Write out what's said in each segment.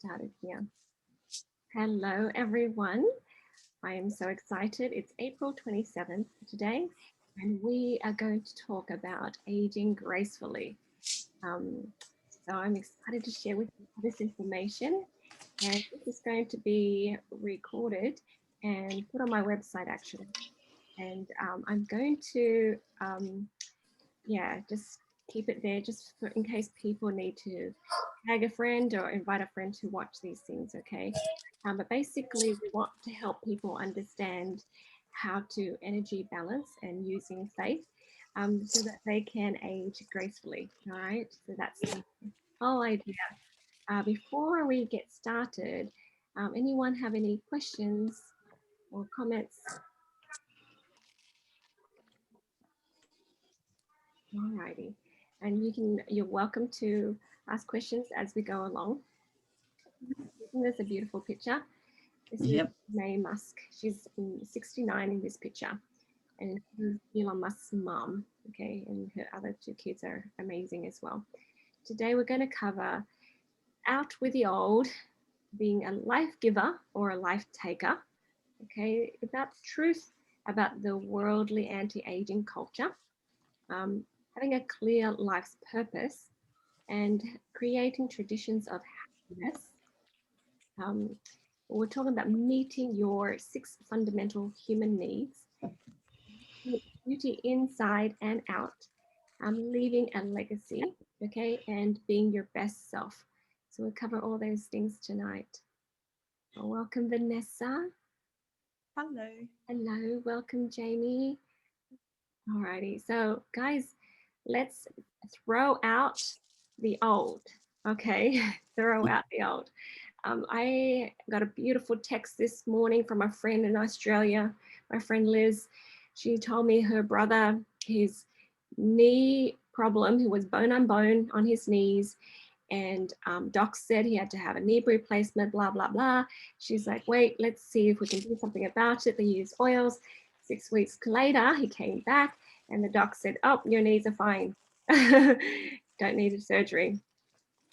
started here. Hello, everyone. I am so excited. It's April 27th today, and we are going to talk about aging gracefully. Um, so I'm excited to share with you this information, and this is going to be recorded and put on my website actually. And I'm going to, just keep it there just for, in case people need to tag a friend or invite a friend to watch these things, okay? But basically, we want to help people understand how to energy balance and using faith so that they can age gracefully, all right? So that's the whole idea. Before we get started, anyone have any questions or comments? All righty. And you're welcome to ask questions as we go along. There's a beautiful picture. This is May Musk. She's 69 in this picture, and she's Elon Musk's mom. Okay, and her other two kids are amazing as well. Today we're going to cover out with the old, being a life giver or a life taker. Okay, about the truth about the worldly anti-aging culture, having a clear life's purpose, and creating traditions of happiness. We're talking about meeting your 6 fundamental human needs, beauty inside and out, leaving a legacy, okay, and being your best self. So we'll cover all those things tonight. Well, welcome, Vanessa. Hello. Hello, welcome, Jamie. Alrighty, so guys, let's throw out the old, okay? Throw out the old. I got a beautiful text this morning from a friend in Australia, my friend Liz. She told me her brother, his knee problem, he was bone on bone on his knees, and docs said he had to have a knee replacement, blah, blah, blah. She's like, wait, let's see if we can do something about it. They used oils. 6 weeks later, he came back and the doc said, oh, your knees are fine. Don't need a surgery.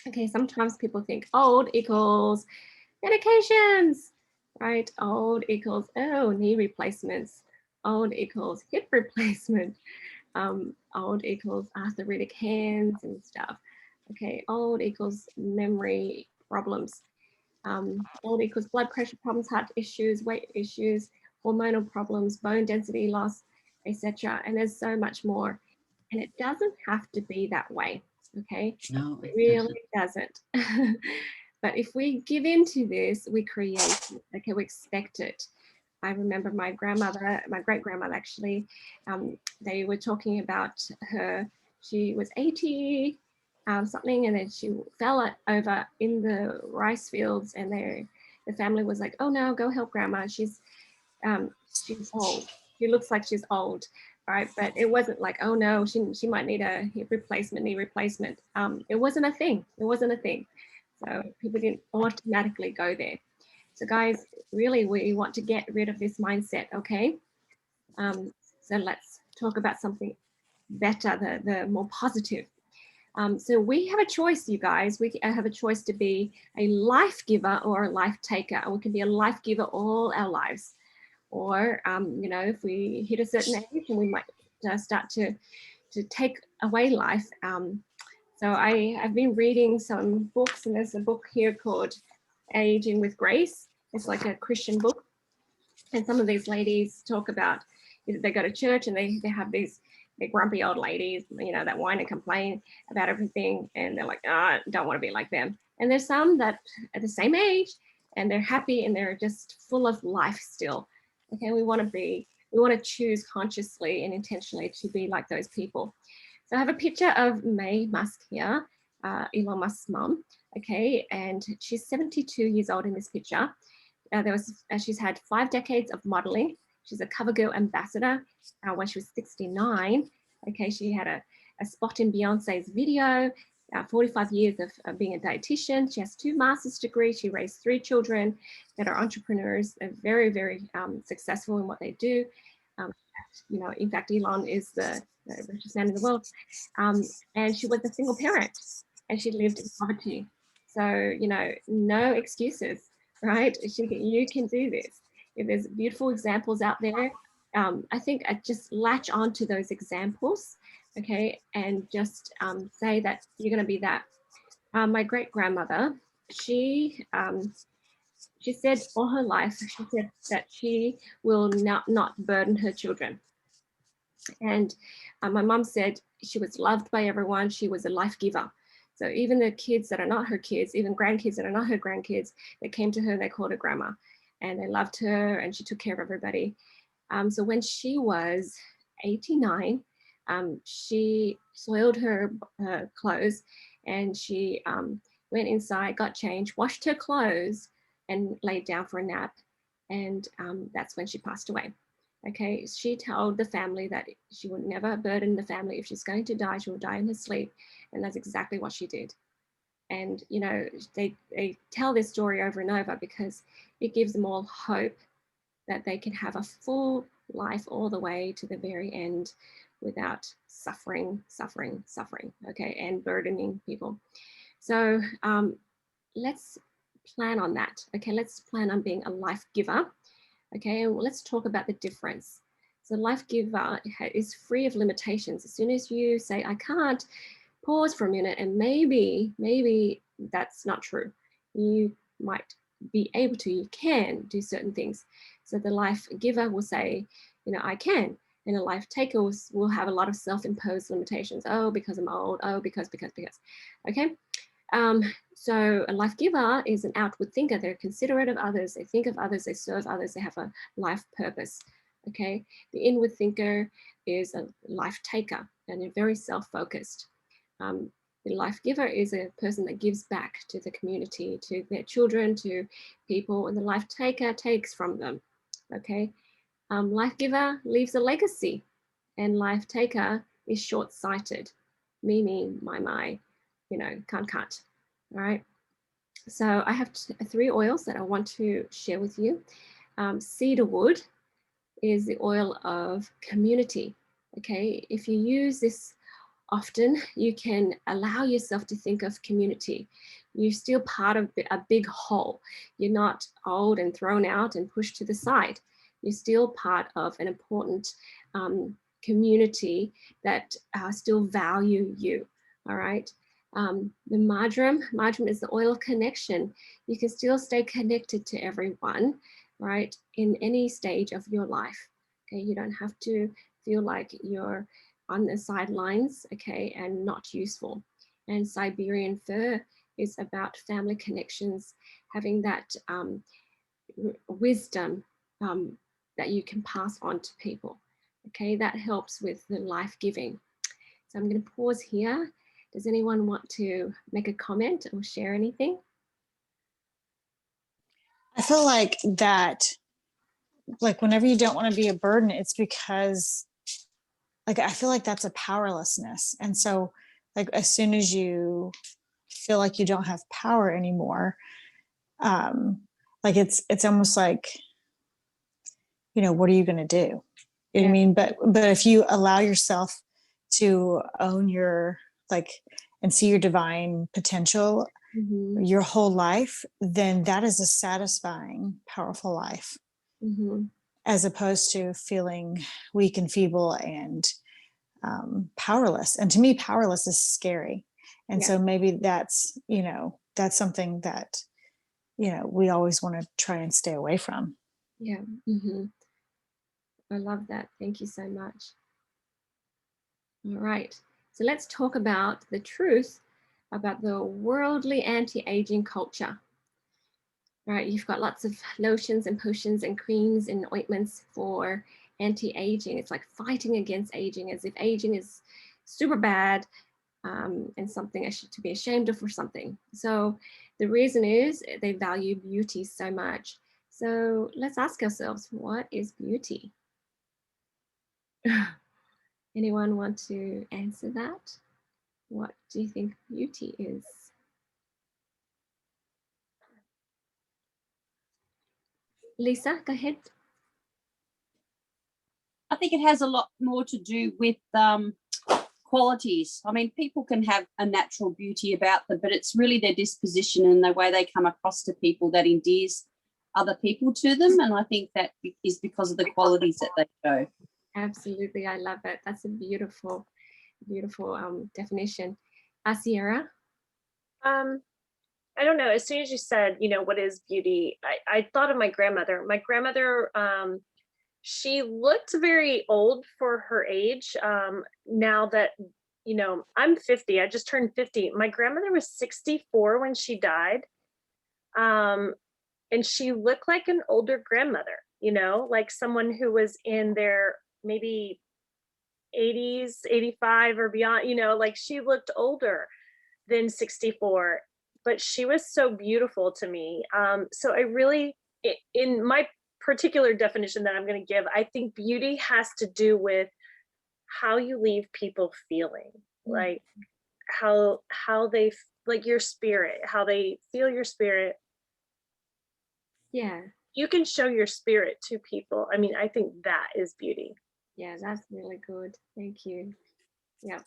Okay, sometimes people think old equals medications, right? Old equals, oh, knee replacements. Old equals hip replacement. Old equals arthritic hands and stuff. Okay, old equals memory problems. Old equals blood pressure problems, heart issues, weight issues, hormonal problems, bone density loss, etc. And there's so much more. And it doesn't have to be that way, okay? No, it really doesn't. But if we give into this, we create it, okay? We expect it. I remember my grandmother, my great grandmother actually, they were talking about her, she was 80 something, and then she fell over in the rice fields, and the family was like, oh no, go help grandma. She's old. She looks like she's old, right? But it wasn't like, oh no, she might need a hip replacement, knee replacement. It wasn't a thing. It wasn't a thing. So people didn't automatically go there. So guys, really, we want to get rid of this mindset, okay? So let's talk about something better, the more positive. So we have a choice, you guys. We have a choice to be a life giver or a life taker. We can be a life giver all our lives. Or, if we hit a certain age and we might start to take away life. So I've been reading some books, and there's a book here called Aging with Grace. It's like a Christian book. And some of these ladies talk about, they go to church and they have these grumpy old ladies, that whine and complain about everything. And they're like, oh, I don't want to be like them. And there's some that are the same age and they're happy and they're just full of life still. Okay, we want to choose consciously and intentionally to be like those people. So I have a picture of May Musk here, Elon Musk's mom. Okay, and she's 72 years old in this picture. She's had 5 decades of modeling. She's a CoverGirl ambassador when she was 69. Okay, she had a spot in Beyonce's video, 45 years of being a dietitian. She has 2 master's degrees. She raised 3 children that are entrepreneurs. They're very, very successful in what they do. In fact, Elon is the richest man in the world. And she was a single parent and she lived in poverty. So, you know, no excuses, right? You can do this. If there's beautiful examples out there, I think I just latch on to those examples, okay, and just say that you're going to be that. My great grandmother, she said all her life, she said that she will not burden her children. And my mom said she was loved by everyone. She was a life giver. So even the kids that are not her kids, even grandkids that are not her grandkids, they came to her, they called her grandma, and they loved her, and she took care of everybody. So when she was 89, she soiled her clothes, and she went inside, got changed, washed her clothes, and laid down for a nap. And that's when she passed away. Okay, she told the family that she would never burden the family. If she's going to die, she will die in her sleep. And that's exactly what she did. And, you know, they tell this story over and over because it gives them all hope that they can have a full life all the way to the very end without suffering, okay, and burdening people. So let's plan on that, okay? Let's plan on being a life giver. Okay, and let's talk about the difference. So life giver is free of limitations. As soon as you say, I can't, pause for a minute, and maybe that's not true. You might be able to, you can do certain things. So the life giver will say, you know, I can. And a life taker will have a lot of self-imposed limitations. Oh, because I'm old. Oh, because. Okay. So a life giver is an outward thinker. They're considerate of others. They think of others. They serve others. They have a life purpose. Okay. The inward thinker is a life taker, and they're very self-focused. The life giver is a person that gives back to the community, to their children, to people, and the life taker takes from them. Okay. Life giver leaves a legacy, and life taker is short-sighted. Me, my, you know, can't. All right. So I have 3 oils that I want to share with you. Cedarwood is the oil of community. Okay. If you use this often, you can allow yourself to think of community. You're still part of a big whole. You're not old and thrown out and pushed to the side. You're still part of an important community that still value you. All right. The marjoram is the oil of connection. You can still stay connected to everyone, right, in any stage of your life. Okay, you don't have to feel like you're on the sidelines, okay, and not useful. And Siberian fir is about family connections, having that wisdom that you can pass on to people. Okay, that helps with the life giving. So I'm going to pause here. Does anyone want to make a comment or share anything? I feel like that, like whenever you don't want to be a burden, it's because like I feel like that's a powerlessness. And so like as soon as you feel like you don't have power anymore, like it's almost like, you know, what are you going to do? You know what I mean? But if you allow yourself to own your like and see your divine potential your whole life, then that is a satisfying, powerful life. As opposed to feeling weak and feeble and powerless. And to me, powerless is scary. And so maybe that's, you know, that's something that, you know, we always want to try and stay away from. Yeah. I love that. Thank you so much. All right. So let's talk about the truth about the worldly anti-aging culture. Right, you've got lots of lotions and potions and creams and ointments for anti-aging. It's like fighting against aging, as if aging is super bad and something to be ashamed of or something. So the reason is they value beauty so much. So let's ask ourselves, what is beauty? Anyone want to answer that? What do you think beauty is? Lisa, go ahead. I think it has a lot more to do with qualities. I mean, people can have a natural beauty about them, but it's really their disposition and the way they come across to people that endears other people to them. And I think that is because of the qualities that they show. Absolutely. I love it. That's a beautiful, beautiful definition. Sierra? I don't know. As soon as you said, you know, what is beauty, I thought of my grandmother. My grandmother, she looked very old for her age. Now that, you know, I'm 50, I just turned 50. My grandmother was 64 when she died. And she looked like an older grandmother, you know, like someone who was in their maybe 80s, 85 or beyond, you know, like she looked older than 64, but she was so beautiful to me. So I really, in my particular definition that I'm going to give, I think beauty has to do with how you leave people feeling, like how they, like your spirit, how they feel your spirit. Yeah. You can show your spirit to people. I mean, I think that is beauty. Yeah, that's really good. Thank you. Yeah.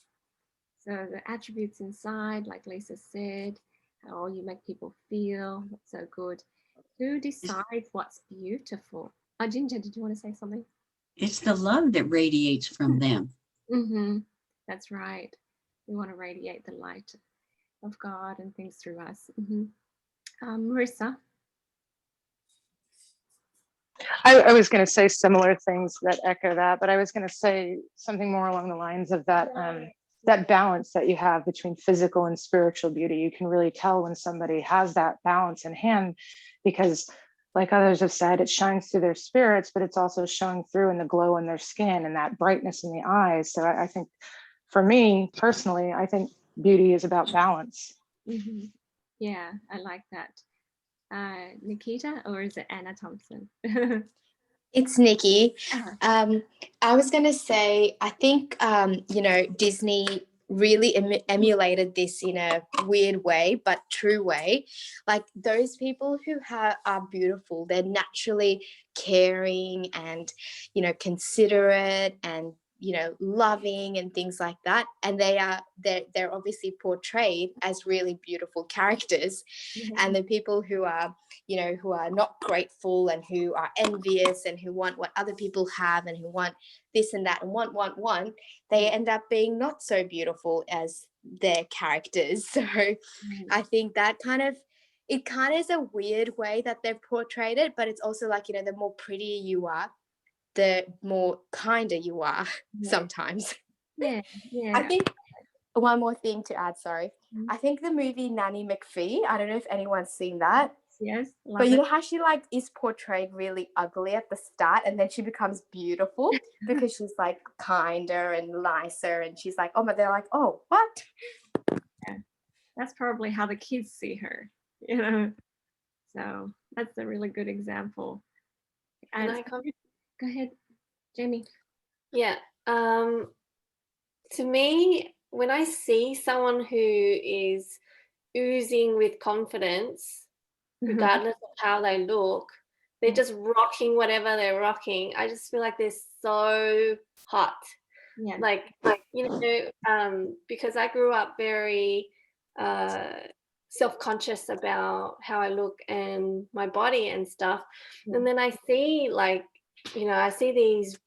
So the attributes inside, like Lisa said, how you make people feel, that's so good. Who decides what's beautiful? Ginger, did you want to say something? It's the love that radiates from them. Mm-hmm. That's right. We want to radiate the light of God and things through us. Mm-hmm. Marissa? I was going to say similar things that echo that, but I was going to say something more along the lines of that that balance that you have between physical and spiritual beauty. You can really tell when somebody has that balance in hand, because like others have said, it shines through their spirits, but it's also showing through in the glow in their skin and that brightness in the eyes. So I think for me personally, I think beauty is about balance. Mm-hmm. Yeah, I like that. Nikita, or is it Anna Thompson? It's Nikki. Uh-huh. I was going to say, I think, you know, Disney really emulated this in a weird way, but true way. Like those people who are beautiful, they're naturally caring and, you know, considerate and, you know, loving and things like that. And they're obviously portrayed as really beautiful characters. Mm-hmm. And the people who are, you know, who are not grateful and who are envious and who want what other people have and who want this and that and want, they end up being not so beautiful as their characters. So I think that it kind of is a weird way that they've portrayed it, but it's also like, you know, the more prettier you are, the more kinder you are sometimes. Yeah. I think one more thing to add, sorry. Mm-hmm. I think the movie Nanny McPhee, I don't know if anyone's seen that. Yes. But you know how she like is portrayed really ugly at the start and then she becomes beautiful because she's like kinder and nicer and she's like, oh, but they're like, oh, what? Yeah. That's probably how the kids see her, you know. So that's a really good example. And go ahead, Jamie. Yeah. To me, when I see someone who is oozing with confidence, regardless of how they look, they're just rocking whatever they're rocking. I just feel like they're so hot. Yeah. Like you know, because I grew up very self-conscious about how I look and my body and stuff. And then I see like, you know, I see these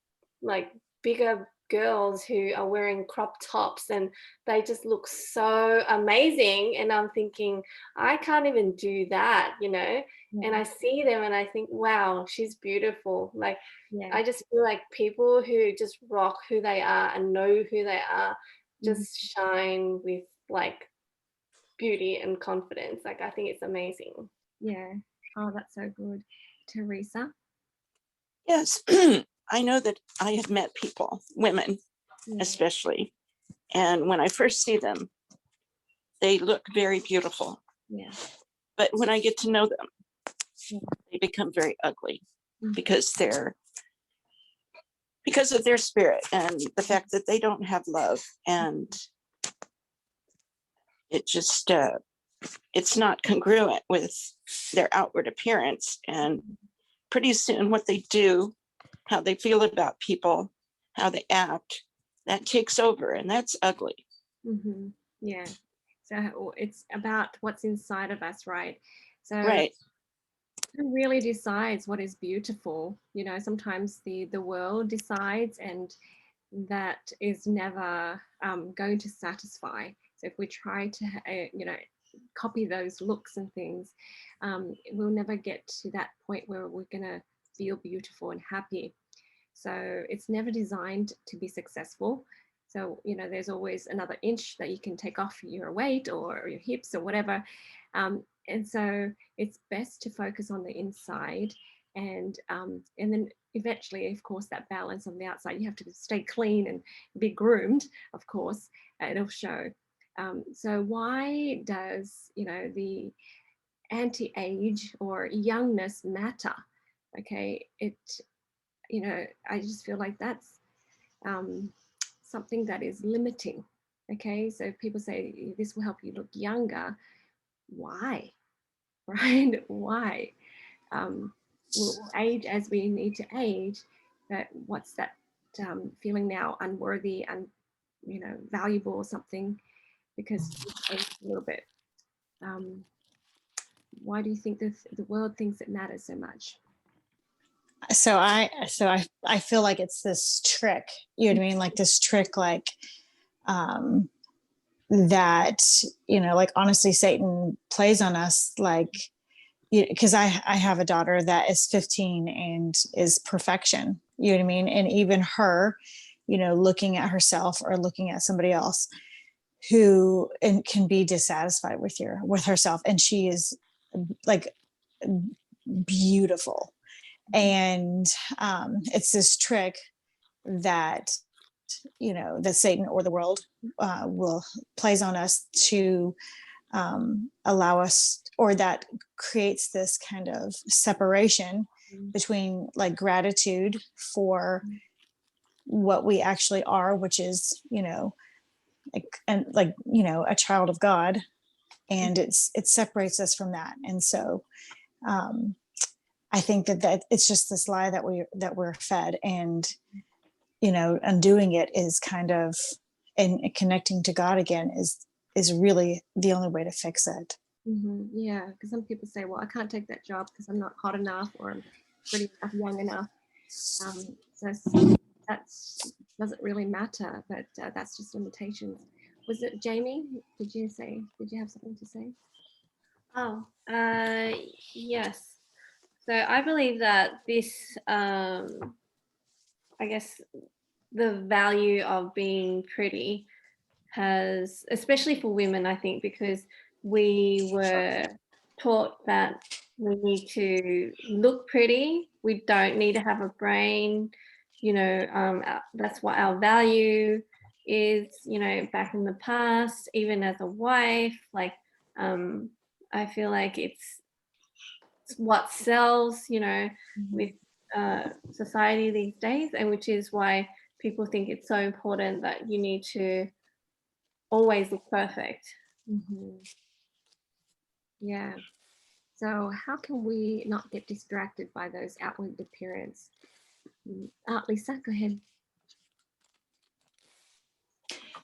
like bigger girls who are wearing crop tops and they just look so amazing, and I'm thinking I can't even do that, you know. And I see them and I think, wow, she's beautiful. Like I just feel like people who just rock who they are and know who they are just shine with like beauty and confidence. Like I think it's amazing. Yeah. Oh, that's so good. Teresa? Yes. I know that I have met people, women especially, and when I first see them, they look very beautiful. Yeah. But when I get to know them, they become very ugly because of their spirit and the fact that they don't have love, and it just it's not congruent with their outward appearance. And pretty soon what they do, how they feel about people, how they act, that takes over, and that's ugly. Yeah. So it's about what's inside of us, right? So Right. who really decides what is beautiful? Sometimes the world decides, and that is never going to satisfy. So if we try to, copy those looks and things, we'll never get to that point where we're going to feel beautiful and happy. So it's never designed to be successful. So, there's always another inch that you can take off your weight or your hips or whatever. And so it's best to focus on the inside, and then eventually, of course, that balance on the outside. You have to stay clean and be groomed, of course. It'll show. So why does, the anti-age or youngness matter? Okay, I just feel like that's something that is limiting. Okay, so people say this will help you look younger. Why? Right? Why? We'll age as we need to age, but what's that feeling now unworthy and valuable or something because we've aged a little bit? Why do you think the world thinks it matters so much? So I feel like it's this trick, you know what I mean? Like this trick, like that, like honestly, Satan plays on us, like, because I have a daughter that is 15 and is perfection, you know what I mean? And even her, looking at herself or looking at somebody else who and can be dissatisfied with herself, and she is like beautiful. And it's this trick that that Satan or the world will plays on us to allow us, or that creates this kind of separation between like gratitude for what we actually are, which is a child of God, and it separates us from that. And so I think that it's just this lie that we're fed, and undoing it is kind of, and connecting to God again is really the only way to fix it. Yeah, because some people say, well, I can't take that job because I'm not hot enough or I'm pretty enough, young enough. So that doesn't really matter, but that's just limitations. Was it Jamie? Did you have something to say? Oh, yes. So I believe that this, I guess, the value of being pretty has, especially for women, I think, because we were taught that we need to look pretty. We don't need to have a brain. That's what our value is, back in the past, even as a wife. Like, I feel like it's what sells, with society these days, and which is why people think it's so important that you need to always look perfect. Yeah. So how can we not get distracted by those outward appearance? Lisa, go ahead.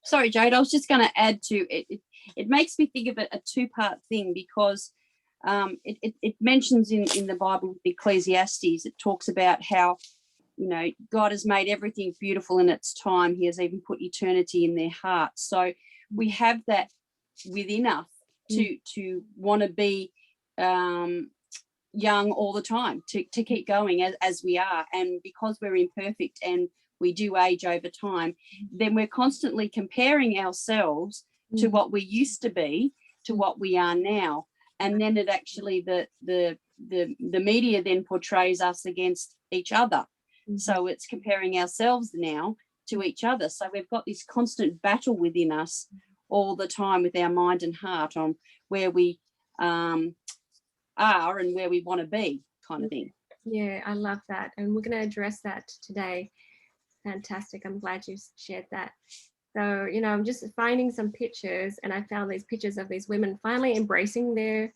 Sorry, Jade, I was just going to add to it. It makes me think of it a two-part thing, because it mentions in the Bible, Ecclesiastes, it talks about how, God has made everything beautiful in its time. He has even put eternity in their hearts. So we have that within us to want to be young all the time, to keep going as we are. And because we're imperfect and we do age over time, then we're constantly comparing ourselves to what we used to be, to what we are now. And then it actually, the media then portrays us against each other. So it's comparing ourselves now to each other. So we've got this constant battle within us all the time with our mind and heart on where we are and where we want to be, kind of thing. Yeah, I love that. And we're going to address that today. Fantastic. I'm glad you shared that. So, I'm just finding some pictures, and I found these pictures of these women finally embracing their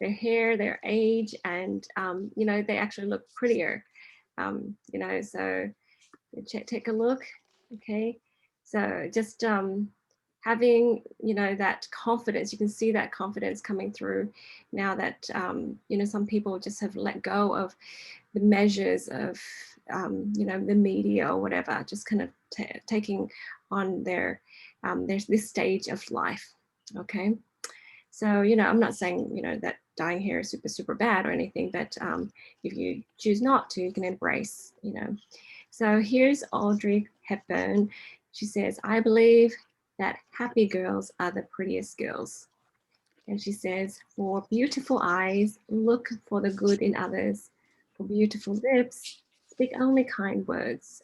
hair, their age, and, they actually look prettier, so take a look. Okay. So just having, you know, that confidence, you can see that confidence coming through now that, you know, some people just have let go of the measures of, you know, the media or whatever, just kind of taking on there's this stage of life. Okay. So, you know, I'm not saying, you know, that dyeing hair is super, super bad or anything, but if you choose not to, you can embrace, you know. So here's Audrey Hepburn. She says, I believe that happy girls are the prettiest girls. And she says, for beautiful eyes, look for the good in others. For beautiful lips, speak only kind words,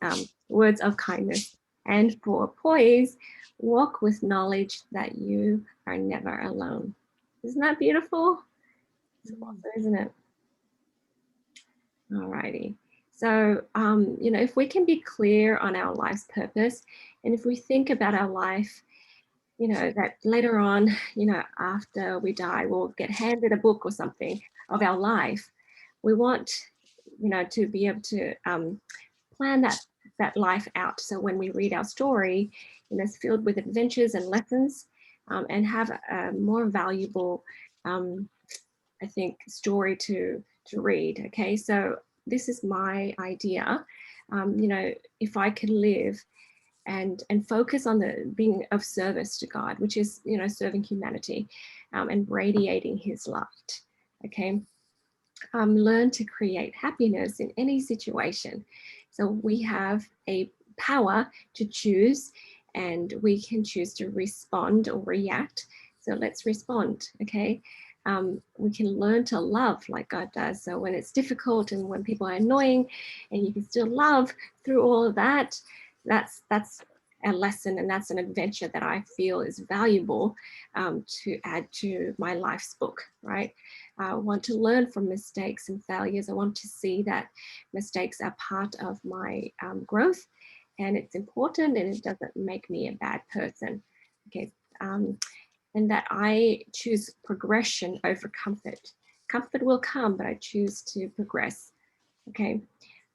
words of kindness. And for poise, walk with knowledge that you are never alone. Isn't that beautiful? It's awesome, isn't it? All righty. So, you know, if we can be clear on our life's purpose, and if we think about our life, you know, that later on, you know, after we die, we'll get handed a book or something of our life. We want, you know, to be able to plan that life out. So when we read our story, you know, it's filled with adventures and lessons, and have a more valuable, I think, story to read. Okay, so this is my idea. You know, if I could live and focus on the being of service to God, which is, you know, serving humanity, and radiating his light. Okay. Learn to create happiness in any situation. So we have a power to choose, and we can choose to respond or react. So let's respond. Okay. We can learn to love like God does. So when it's difficult and when people are annoying, and you can still love through all of that, that's a lesson, and that's an adventure that I feel is valuable, to add to my life's book, right? I want to learn from mistakes and failures. I want to see that mistakes are part of my growth, and it's important, and it doesn't make me a bad person. Okay. And that I choose progression over comfort. Comfort will come, but I choose to progress. Okay.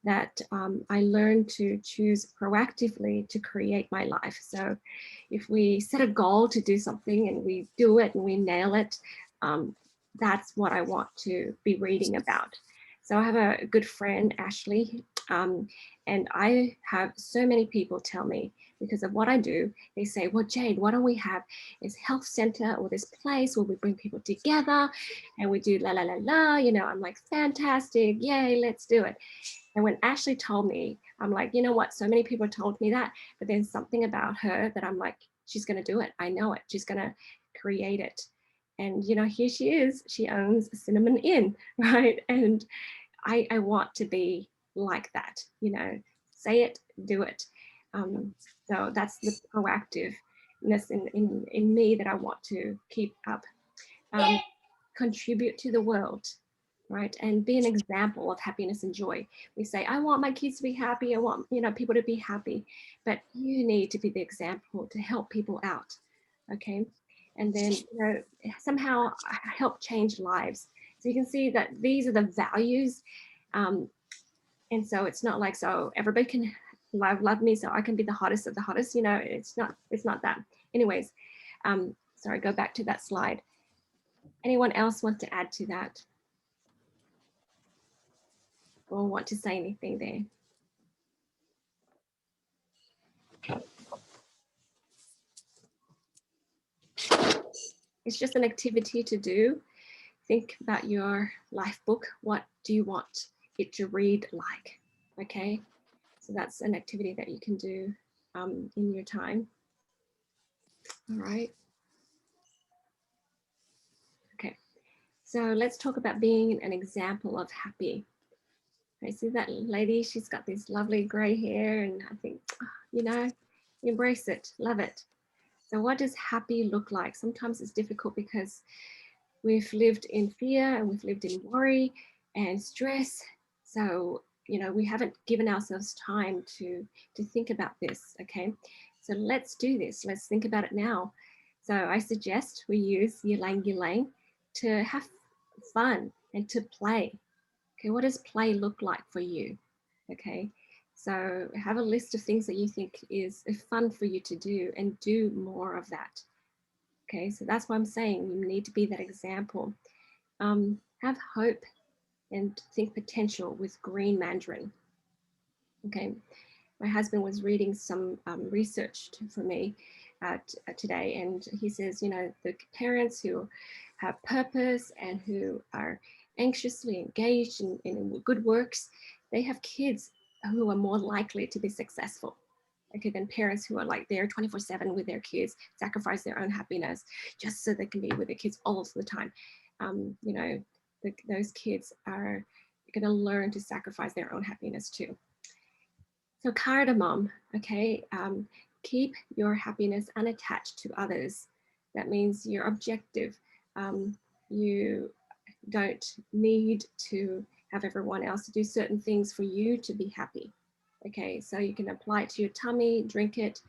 That I learn to choose proactively to create my life. So if we set a goal to do something and we do it and we nail it, that's what I want to be reading about. So I have a good friend, Ashley, and I have so many people tell me, because of what I do, they say, well, Jade, why don't we have this health center or this place where we bring people together and we do la, la, la, la, you know. I'm like, fantastic, yay, let's do it. And when Ashley told me, I'm like, you know what? So many people told me that, but there's something about her that I'm like, she's going to do it. I know it. She's going to create it. And, you know, here she is. She owns Cinnamon Inn, right? And I want to be like that, you know, say it, do it. So that's the proactiveness in me that I want to keep up. Contribute to the world, right? And be an example of happiness and joy. We say, I want my kids to be happy. I want, you know, people to be happy, but you need to be the example to help people out. Okay. And then, you know, somehow help change lives. So you can see that these are the values. And so it's not like, so everybody can love me, so I can be the hottest of the hottest, you know. It's not that. Anyways, sorry, go back to that slide. Anyone else want to add to that? Or want to say anything there? It's just an activity to do. Think about your life book. What do you want it to read like? Okay, so that's an activity that you can do in your time. All right. Okay, so let's talk about being an example of happy. I see that lady, she's got this lovely gray hair, and I think, you know, embrace it, love it. So what does happy look like? Sometimes it's difficult because we've lived in fear and we've lived in worry and stress. So, you know, we haven't given ourselves time to think about this, okay? So let's do this. Let's think about it now. So I suggest we use ylang ylang to have fun and to play. Okay, what does play look like for you? Okay, So have a list of things that you think is fun for you to do and do more of that. Okay, so that's what I'm saying. You need to be that example. Have hope and think potential with green mandarin. Okay, my husband was reading some research for me today, and he says, you know, the parents who have purpose and who are anxiously engaged in good works, they have kids who are more likely to be successful. Okay, than parents who are like there 24/7 with their kids, sacrifice their own happiness just so they can be with their kids all the time. You know, those kids are going to learn to sacrifice their own happiness too. So cardamom, okay, keep your happiness unattached to others. That means you're objective. You don't need to have everyone else to do certain things for you to be happy. Okay, so you can apply it to your tummy, drink it,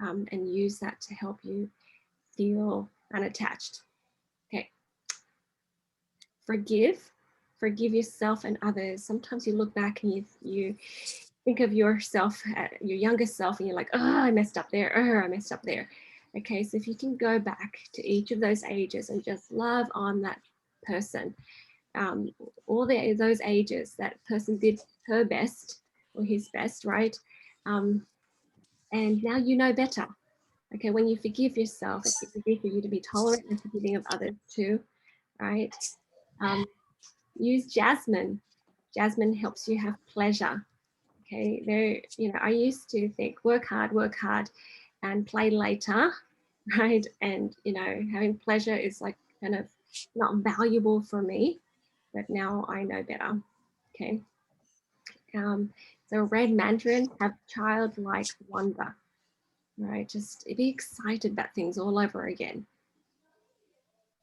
and use that to help you feel unattached. Okay. Forgive yourself and others. Sometimes you look back and you think of yourself, your younger self, and you're like, oh, I messed up there. Oh, I messed up there. Okay, so if you can go back to each of those ages and just love on that person, all those ages, that person did her best or his best, right? And now you know better. Okay, when you forgive yourself, it's easy for you to be tolerant and forgiving of others too, right? Use jasmine. Jasmine helps you have pleasure. Okay, there, you know, I used to think work hard and play later, right? And, you know, having pleasure is like kind of not valuable for me, but now I know better. Okay. So red mandarin, have childlike wonder, right? Just be excited about things all over again.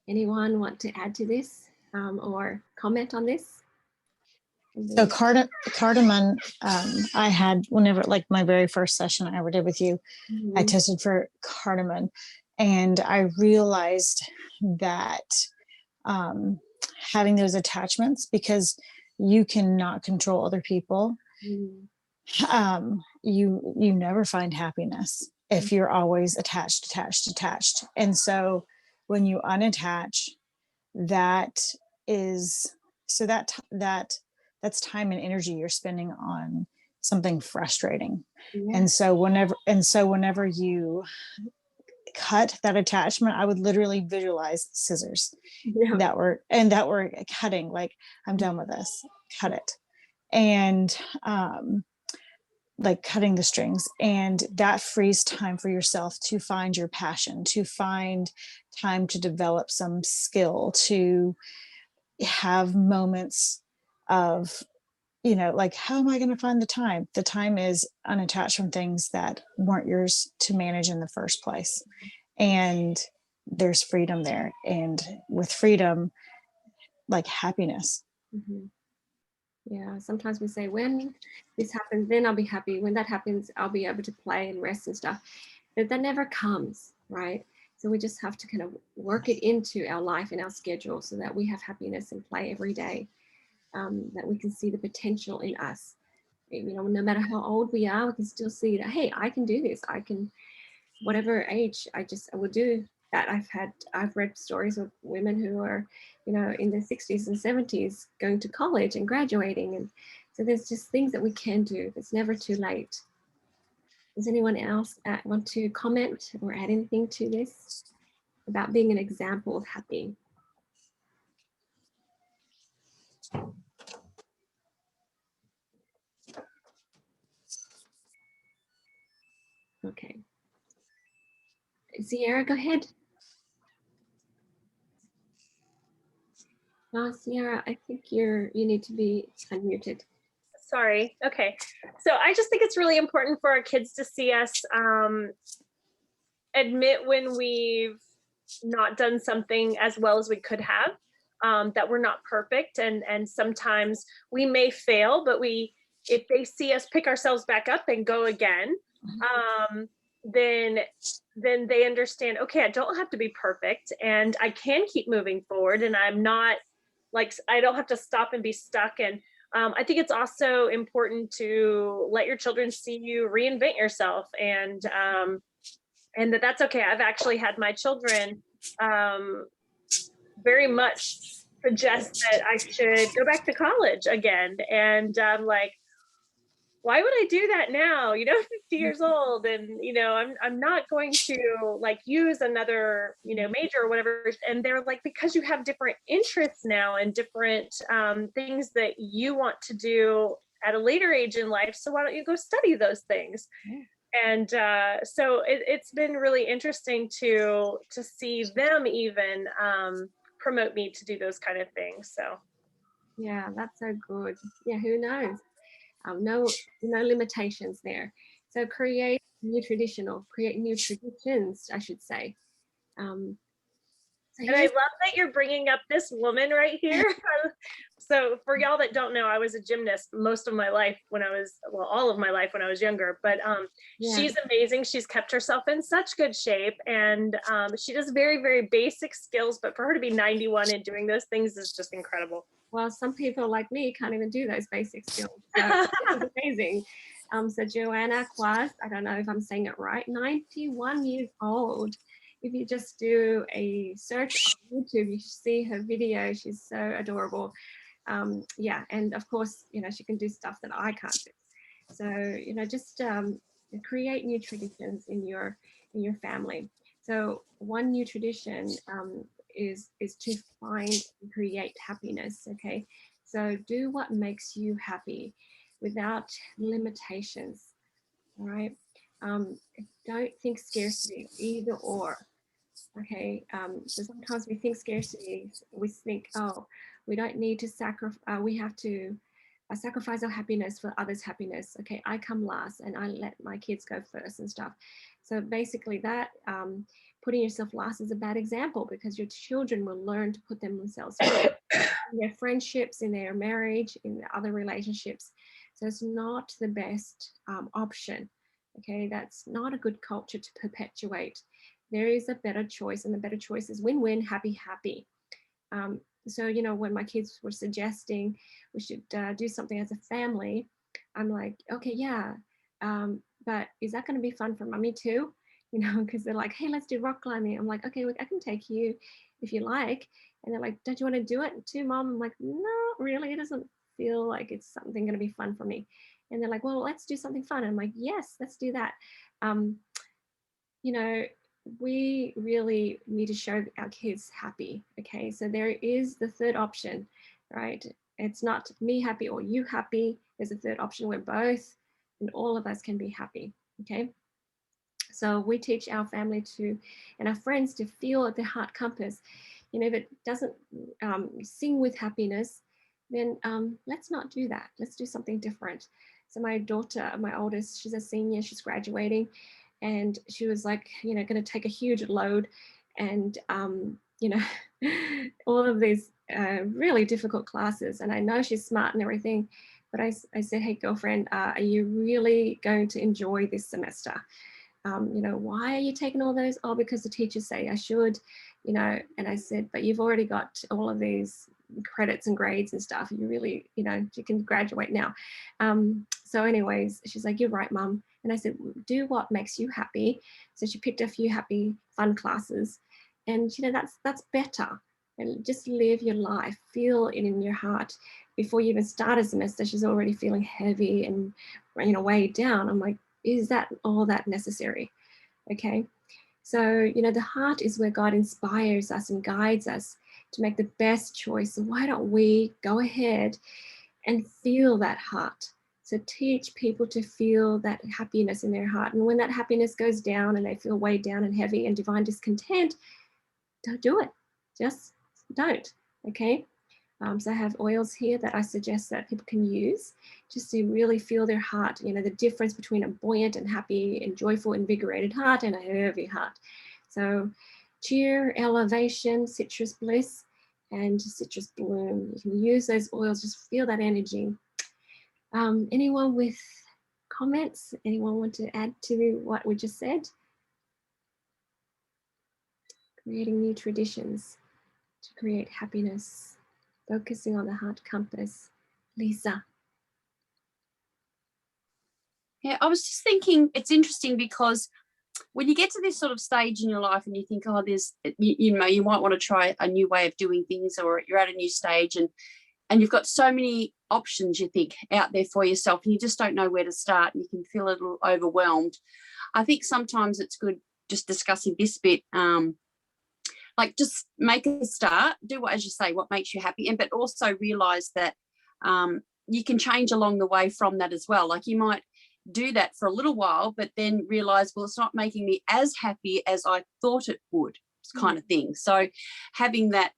Anyone want to add to this or comment on this? So cardamom, I had whenever, like my very first session I ever did with you, I tested for cardamom, and I realized that having those attachments, because you cannot control other people, you never find happiness if you're always attached. And so when you unattach, that is, so that's time and energy you're spending on something frustrating. And so whenever you cut that attachment, I would literally visualize scissors that were cutting, like, I'm done with this, cut it. And like cutting the strings, and that frees time for yourself to find your passion, to find time to develop some skill, to have moments of, you know, like, how am I going to find the time? The time is unattached from things that weren't yours to manage in the first place. And there's freedom there. And with freedom, like happiness. Yeah, sometimes we say, when this happens, then I'll be happy. When that happens, I'll be able to play and rest and stuff. But that never comes, right? So we just have to kind of work it into our life and our schedule so that we have happiness and play every day, that we can see the potential in us. You know, no matter how old we are, we can still see that, hey, I can do this. I can, whatever age, I will do that. I've read stories of women who are, you know, in their 60s and 70s going to college and graduating. And so there's just things that we can do. It's never too late. Does anyone else want to comment or add anything to this about being an example of happy? Okay. Sierra, go ahead. Sierra, I think you need to be unmuted. Sorry. Okay. So I just think it's really important for our kids to see us admit when we've not done something as well as we could have, that we're not perfect. And sometimes we may fail, but if they see us pick ourselves back up and go again, then they understand, okay, I don't have to be perfect and I can keep moving forward, and I'm not like, I don't have to stop and be stuck and I think it's also important to let your children see you reinvent yourself, and that's okay. I've actually had my children very much suggest that I should go back to college again. And I'm like, why would I do that now? 50 years old, and I'm not going to like use another major or whatever. And they're like, because you have different interests now and different things that you want to do at a later age in life. So why don't you go study those things? And so it's been really interesting to see them even promote me to do those kind of things. So Yeah, that's so good. Yeah, who knows? No limitations there. So create new traditions, I should say. Um, so And I here's love that you're bringing up this woman right here. So for y'all that don't know, I was a gymnast most of my life all of my life when I was younger, but yeah. she's amazing. She's kept herself in such good shape, and she does very, very basic skills, but for her to be 91 and doing those things is just incredible. Well, some people like me can't even do those basic skills. So it's amazing. So Joanna Quas, I don't know if I'm saying it right, 91 years old. If you just do a search on YouTube, you see her video. She's so adorable. Yeah, and of course, she can do stuff that I can't do. So, just create new traditions in your family. So one new tradition is to find and create happiness. Okay, so do what makes you happy without limitations. All right. Don't think scarcity, either or. Okay, so sometimes we think scarcity, we think, oh, we don't need to sacrifice, we have to sacrifice our happiness for others' happiness. Okay, I come last and I let my kids go first and stuff. So basically that putting yourself last is a bad example, because your children will learn to put themselves first in their friendships, in their marriage, in other relationships. So it's not the best option. Okay, that's not a good culture to perpetuate. There is a better choice, and the better choice is win-win, happy, happy. So, when my kids were suggesting we should do something as a family, I'm like, okay, yeah, but is that going to be fun for mommy too? Because they're like, hey, let's do rock climbing. I'm like, okay, I can take you if you like. And they're like, don't you want to do it too, mom? I'm like, no, really, it doesn't feel like it's something going to be fun for me. And they're like, well, let's do something fun. I'm like, yes, let's do that. We really need to show our kids happy. Okay, so there is the third option, right? It's not me happy or you happy. There's a third option where both and all of us can be happy. Okay, so we teach our family and our friends to feel at the heart compass. If it doesn't sing with happiness, then let's not do that. Let's do something different. So my daughter, my oldest, she's a senior, she's graduating, and she was like, going to take a huge load, and all of these really difficult classes. And I know she's smart and everything, but I said, hey, girlfriend, are you really going to enjoy this semester? Why are you taking all those? Oh, because the teachers say I should, and I said, but you've already got all of these credits and grades and stuff. You really, you can graduate now. So anyways, she's like, you're right, mum. And I said, do what makes you happy. So she picked a few happy, fun classes, and that's better. And just live your life, feel it in your heart. Before you even start a semester, she's already feeling heavy and weighed down. I'm like, is that all that necessary? Okay, so the heart is where God inspires us and guides us to make the best choice. So why don't we go ahead and feel that heart? So teach people to feel that happiness in their heart. And when that happiness goes down and they feel weighed down and heavy and divine discontent, don't do it. Just don't. Okay. So I have oils here that I suggest that people can use just to really feel their heart, the difference between a buoyant and happy and joyful, invigorated heart and a heavy heart. So cheer, elevation, citrus bliss, and citrus bloom. You can use those oils, just feel that energy. Anyone with comments? Anyone want to add to what we just said? Creating new traditions to create happiness, focusing on the heart compass, Lisa. Yeah, I was just thinking it's interesting because when you get to this sort of stage in your life and you think, oh, you know, you might want to try a new way of doing things, or you're at a new stage and you've got so many options, you think, out there for yourself, and you just don't know where to start and you can feel a little overwhelmed. I think sometimes it's good just discussing this bit, like just make a start, do what, as you say, what makes you happy, but also realize that you can change along the way from that as well. Like you might do that for a little while, but then realize, well, it's not making me as happy as I thought it would, kind of thing. So having that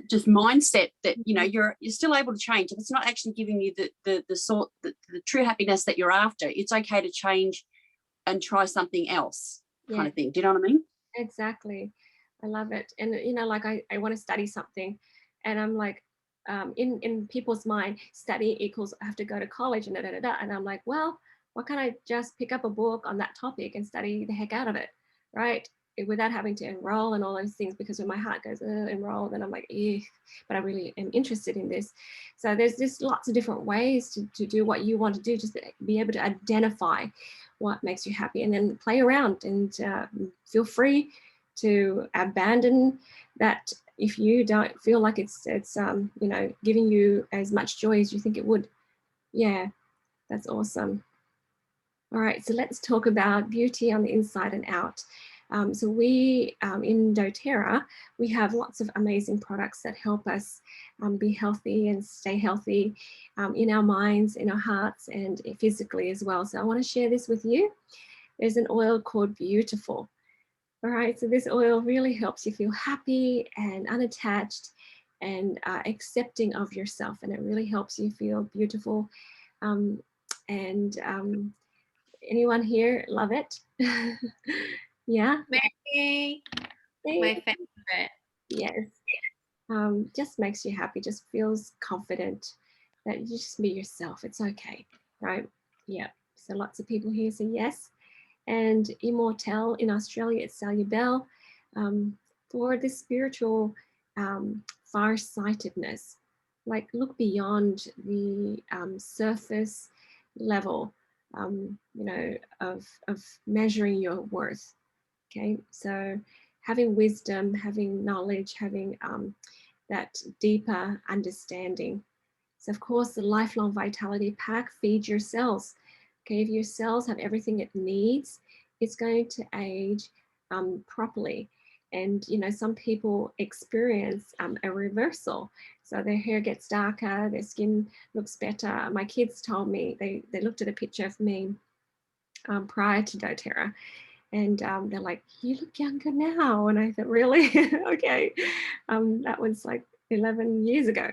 just mindset that, you know, you're still able to change. If it's not actually giving you the true happiness that you're after, it's okay to change and try something else, kind of thing. Do you know what I mean? Exactly. I love it. And, you know, like I want to study something and I'm like, in people's mind, study equals I have to go to college and da, da, da, da. And I'm like, well, why can't I just pick up a book on that topic and study the heck out of it, right? Without having to enroll and all those things, because when my heart goes, enroll, then I'm like, but I really am interested in this. So there's just lots of different ways to do what you want to do, just to be able to identify what makes you happy and then play around and feel free to abandon that if you don't feel like it's you know, giving you as much joy as you think it would. Yeah, that's awesome. All right, so let's talk about beauty on the inside and out. So we, in doTERRA, we have lots of amazing products that help us be healthy and stay healthy in our minds, in our hearts, and physically as well. So I want to share this with you. There's an oil called Beautiful. All right, so this oil really helps you feel happy and unattached and accepting of yourself, and it really helps you feel beautiful. Anyone here love it? Yeah. Mary, my favorite. Yes. Just makes you happy, just feels confident that you just be yourself. It's okay, right? Yeah. So lots of people here say yes. And Immortelle in Australia, it's Salubel, for the spiritual farsightedness. Like look beyond the surface level, you know, of measuring your worth. Okay, so having wisdom, having knowledge, having that deeper understanding. So of course, the lifelong vitality pack feeds your cells. Okay, if your cells have everything it needs, it's going to age properly. And you know, some people experience a reversal. So their hair gets darker, their skin looks better. My kids told me, they looked at a picture of me prior to doTERRA, and they're like, you look younger now. And I thought, really? Okay. That was like 11 years ago.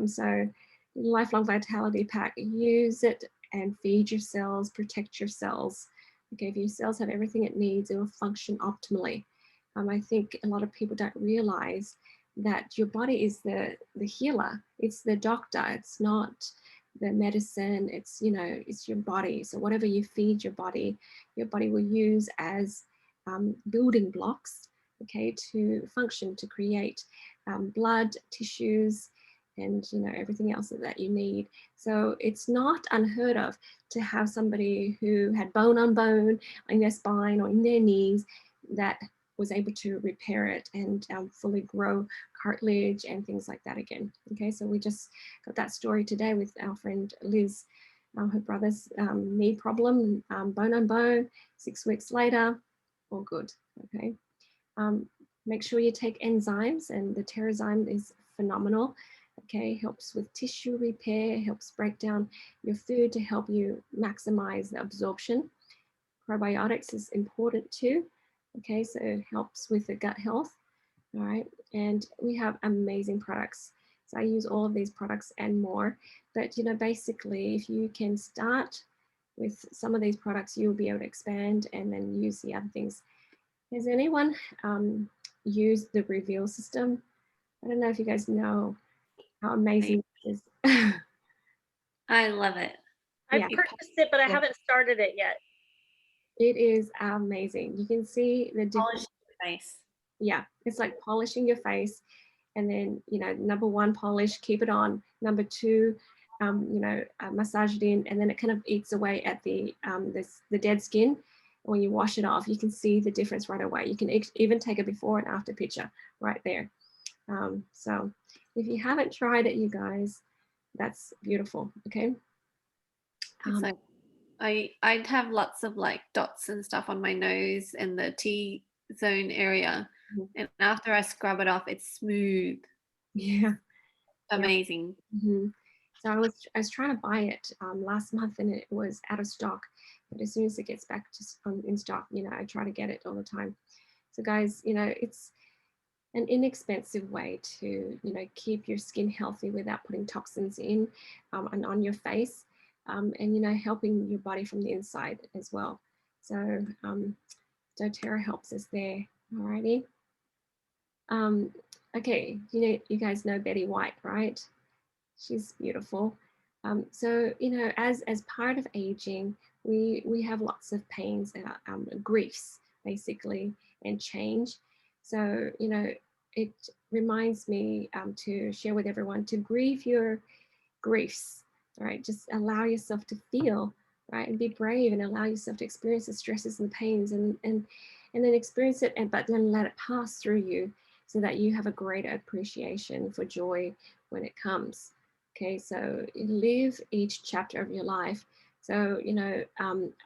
So lifelong vitality pack, use it and feed your cells, protect your cells. Okay, if your cells have everything it needs, it will function optimally. I think a lot of people don't realize that your body is the healer. It's the doctor. It's not the medicine. It's, you know, it's your body. So whatever you feed your body will use as building blocks, okay, to function, to create blood, tissues, and you know, everything else that you need. So it's not unheard of to have somebody who had bone on bone in their spine or in their knees that was able to repair it and fully grow cartilage and things like that again. Okay, so we just got that story today with our friend Liz, her brother's knee problem, bone on bone, 6 weeks later, all good. Okay, make sure you take enzymes, and the Terrazyme is phenomenal. Okay, helps with tissue repair, helps break down your food to help you maximize the absorption. Probiotics is important too. Okay, so it helps with the gut health. All right, and we have amazing products. So I use all of these products and more. But you know, basically, if you can start with some of these products, you'll be able to expand and then use the other things. Has anyone used the Reveal system? I don't know if you guys know how amazing it is. I love it. I've purchased it, but I haven't started it yet. It is amazing. You can see the difference. Polish your face. Yeah, it's like polishing your face. And then, number one, polish, keep it on. Number two, massage it in, and then it kind of eats away at the dead skin. When you wash it off, you can see the difference right away. You can even take a before and after picture right there. So if you haven't tried it, you guys, that's beautiful. Okay. It's like I'd have lots of like dots and stuff on my nose and the T-zone area, and after I scrub it off, it's smooth. Yeah. Amazing. Mm-hmm. So I was trying to buy it last month, and it was out of stock. But as soon as it gets back to in stock, I try to get it all the time. So guys, it's an inexpensive way to keep your skin healthy without putting toxins in and on your face, and helping your body from the inside as well. So doTERRA helps us there. Alrighty. Okay, you guys know Betty White, right? She's beautiful. So as part of aging, we have lots of pains, griefs basically, and change. So it reminds me to share with everyone to grieve your griefs. Right, just allow yourself to feel, right, and be brave and allow yourself to experience the stresses and the pains, and then experience it, but then let it pass through you, so that you have a greater appreciation for joy when it comes. Okay, so live each chapter of your life. So,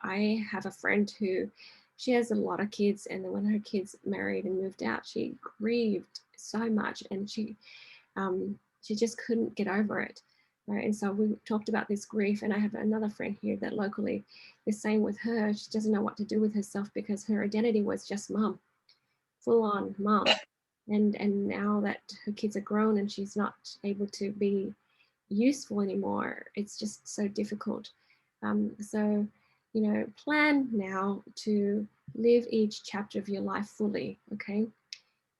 I have a friend who, she has a lot of kids, and then when her kids married and moved out, she grieved so much, and she just couldn't get over it. Right, and so we talked about this grief, and I have another friend here that locally is saying with her, she doesn't know what to do with herself because her identity was just mom, full on mom. And now that her kids are grown and she's not able to be useful anymore, it's just so difficult. So, plan now to live each chapter of your life fully, okay?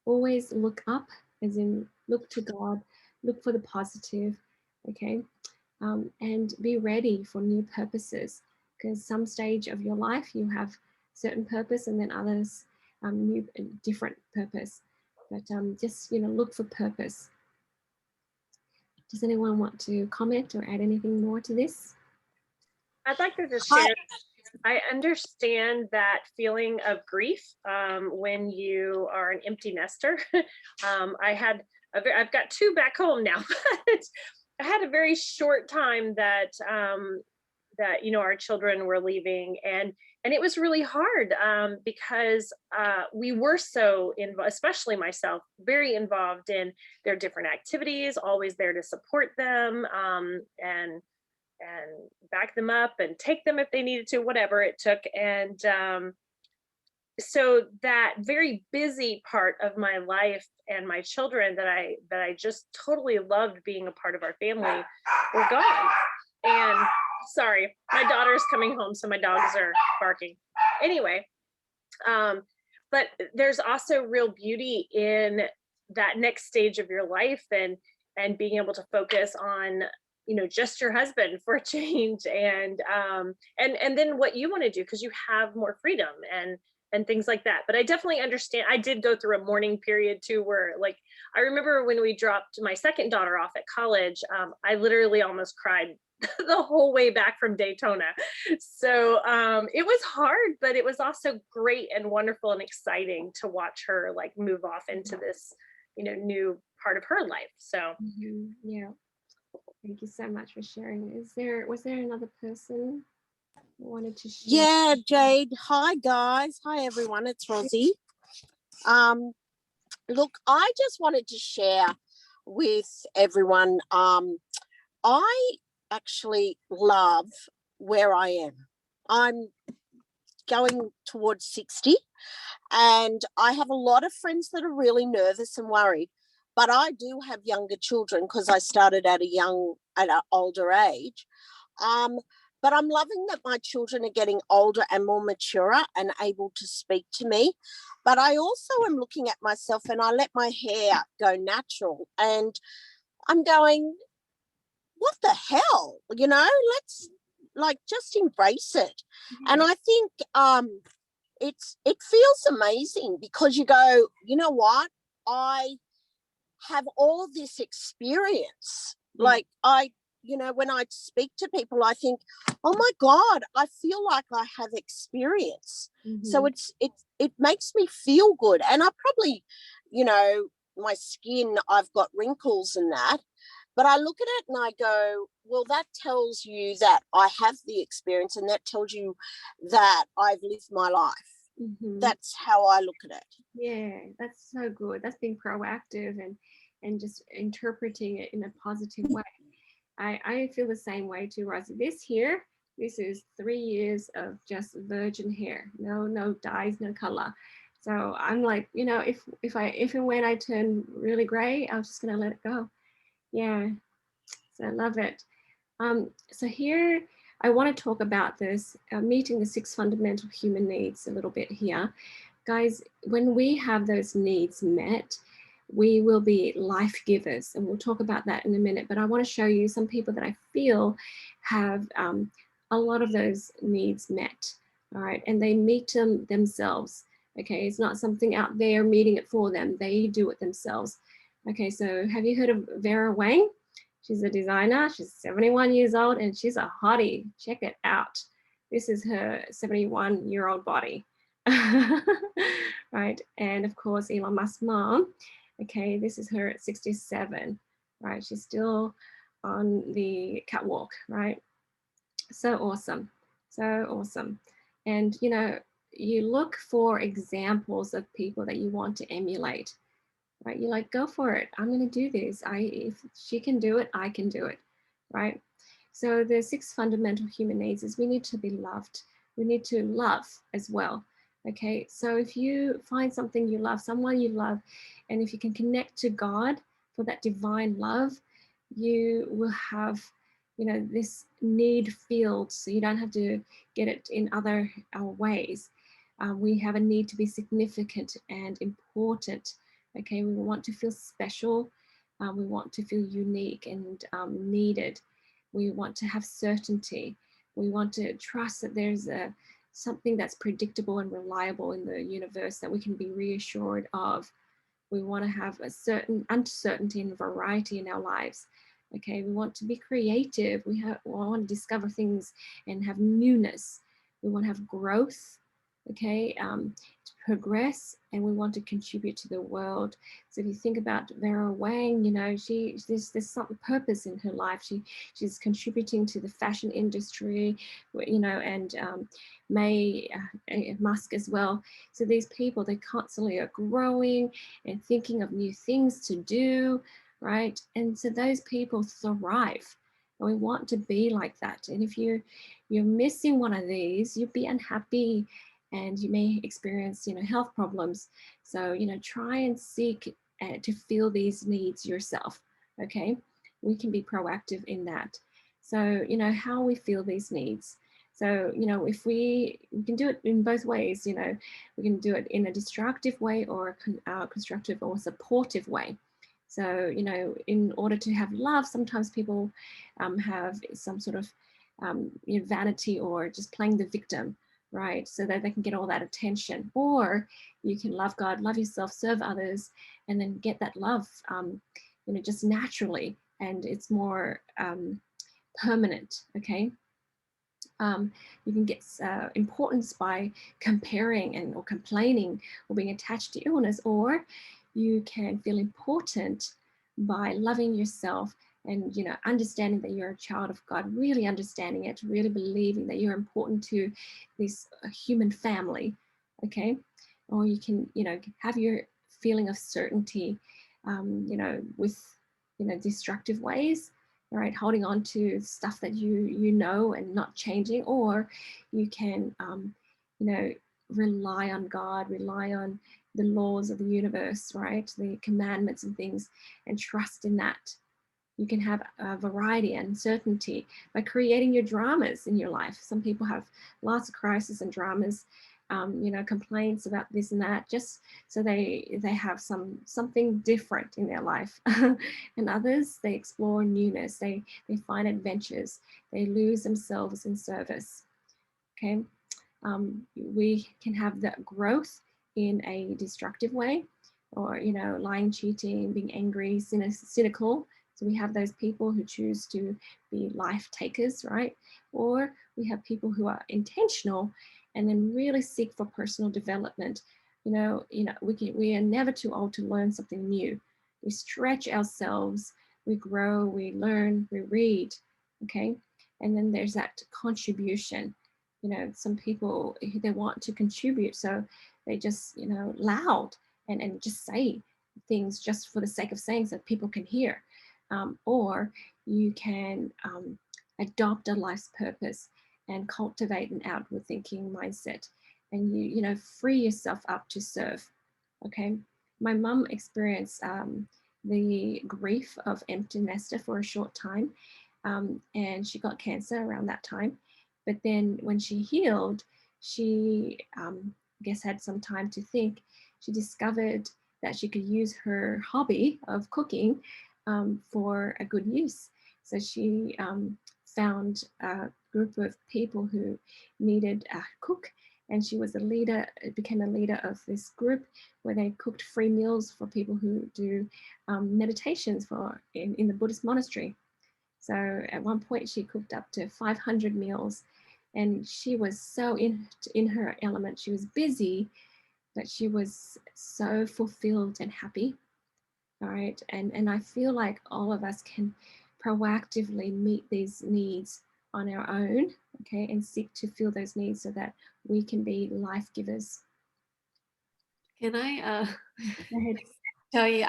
Always look up, as in look to God, look for the positive, okay? And be ready for new purposes, because some stage of your life you have certain purpose, and then others new different purpose. But just look for purpose. Does anyone want to comment or add anything more to this? I'd like to just share. I understand that feeling of grief when you are an empty nester. I've got two back home now, but I had a very short time that our children were leaving, and it was really hard because we were so involved, especially myself, very involved in their different activities, always there to support them and back them up and take them if they needed to, whatever it took. And so that very busy part of my life and my children that I just totally loved being a part of our family were gone. And sorry, my daughter's coming home, so my dogs are barking. Anyway, but there's also real beauty in that next stage of your life, and being able to focus on just your husband for a change, and then what you want to do, because you have more freedom and things like that. But I definitely understand. I did go through a mourning period too, where like I remember when we dropped my second daughter off at college, I literally almost cried the whole way back from Daytona. So it was hard, but it was also great and wonderful and exciting to watch her like move off into this new part of her life. So yeah, thank you so much for sharing. Was there another person who wanted to share? Yeah, Jade. Hi guys. Hi everyone. It's Rosie. Look, I just wanted to share with everyone. I actually love where I am. I'm going towards 60, and I have a lot of friends that are really nervous and worried. But I do have younger children because I started at an older age. But I'm loving that my children are getting older and more mature and able to speak to me. But I also am looking at myself, and I let my hair go natural, and I'm going, what the hell? Let's just embrace it. And I think it feels amazing because you go, you know what? I have all this experience. Yeah. Like when I speak to people, I think, oh my God, I feel like I have experience. So it makes me feel good. And I probably, my skin, I've got wrinkles and that, but I look at it and I go, well, that tells you that I have the experience, and that tells you that I've lived my life. That's how I look at it. Yeah, that's so good. That's being proactive and just interpreting it in a positive way. I feel the same way too, Rosie. This is 3 years of just virgin hair. No dyes, no color. So I'm like, if and when I turn really gray, I'm just gonna let it go. Yeah. So I love it. So here I want to talk about this, meeting the 6 fundamental human needs a little bit here. Guys, when we have those needs met, we will be life givers, and we'll talk about that in a minute. But I want to show you some people that I feel have a lot of those needs met. All right, and they meet them themselves. Okay, it's not something out there meeting it for them. They do it themselves. Okay, so have you heard of Vera Wang? She's a designer. She's 71 years old, and she's a hottie. Check it out. This is her 71-year-old body. Right, and of course Elon Musk's mom. Okay, this is her at 67. Right, she's still on the catwalk. Right, so awesome, so awesome. And you look for examples of people that you want to emulate. Right, you like, go for it. I'm going to do this. If she can do it, I can do it. Right. So the 6 fundamental human needs is we need to be loved. We need to love as well. Okay, so if you find something you love, someone you love, and if you can connect to God for that divine love, you will have, this need filled, so you don't have to get it in other ways. We have a need to be significant and important. Okay, we want to feel special. We want to feel unique and needed. We want to have certainty. We want to trust that there's something that's predictable and reliable in the universe that we can be reassured of. We want to have a certain uncertainty and variety in our lives. Okay, we want to be creative. We want to discover things and have newness. We want to have growth. Okay, to progress, and we want to contribute to the world. So if you think about Vera Wang, there's some purpose in her life. She's contributing to the fashion industry, and May Musk as well. So these people, they constantly are growing and thinking of new things to do, right? And so those people thrive. And we want to be like that. And if you're missing one of these, you'll be unhappy, and you may experience, health problems. So, try and seek to fill these needs yourself. Okay, we can be proactive in that. So, how we feel these needs. So, if we can do it in both ways. We can do it in a destructive way or a constructive or supportive way. So, in order to have love, sometimes people have some sort of vanity or just playing the victim, right? So that they can get all that attention. Or you can love God, love yourself, serve others, and then get that love, just naturally, and it's more permanent. Okay. You can get importance by comparing or complaining or being attached to illness, or you can feel important by loving yourself and understanding that you're a child of God, really understanding it, really believing that you're important to this human family. Okay, or you can have your feeling of certainty, with destructive ways. All right, holding on to stuff that you know and not changing. Or you can rely on God, rely on the laws of the universe, right, the commandments and things, and trust in that. You can have a variety and certainty by creating your dramas in your life. Some people have lots of crises and dramas, complaints about this and that, just so they have something different in their life. And others, they explore newness. They find adventures. They lose themselves in service. Okay, we can have that growth in a destructive way, or, you know, lying, cheating, being angry, cynical. So we have those people who choose to be life takers, right? Or we have people who are intentional and then really seek for personal development. We are never too old to learn something new. We stretch ourselves, we grow, we learn, we read, okay? And then there's that contribution. You know, some people, they want to contribute, so they just, you know, loud and just say things just for the sake of saying so people can hear. Or you can adopt a life's purpose and cultivate an outward thinking mindset, and you know, free yourself up to serve. Okay, my mum experienced the grief of empty nester for a short time, and she got cancer around that time. But then when she healed, she I guess had some time to think. She discovered that she could use her hobby of cooking for a good use. So she found a group of people who needed a cook, and she was a leader, became a leader of this group where they cooked free meals for people who do meditations in the Buddhist monastery. So at one point she cooked up to 500 meals, and she was so in her element. She was busy, but she was so fulfilled and happy. All right. And I feel like all of us can proactively meet these needs on our own, okay, and seek to fill those needs so that we can be life givers. Can I Go ahead. tell you,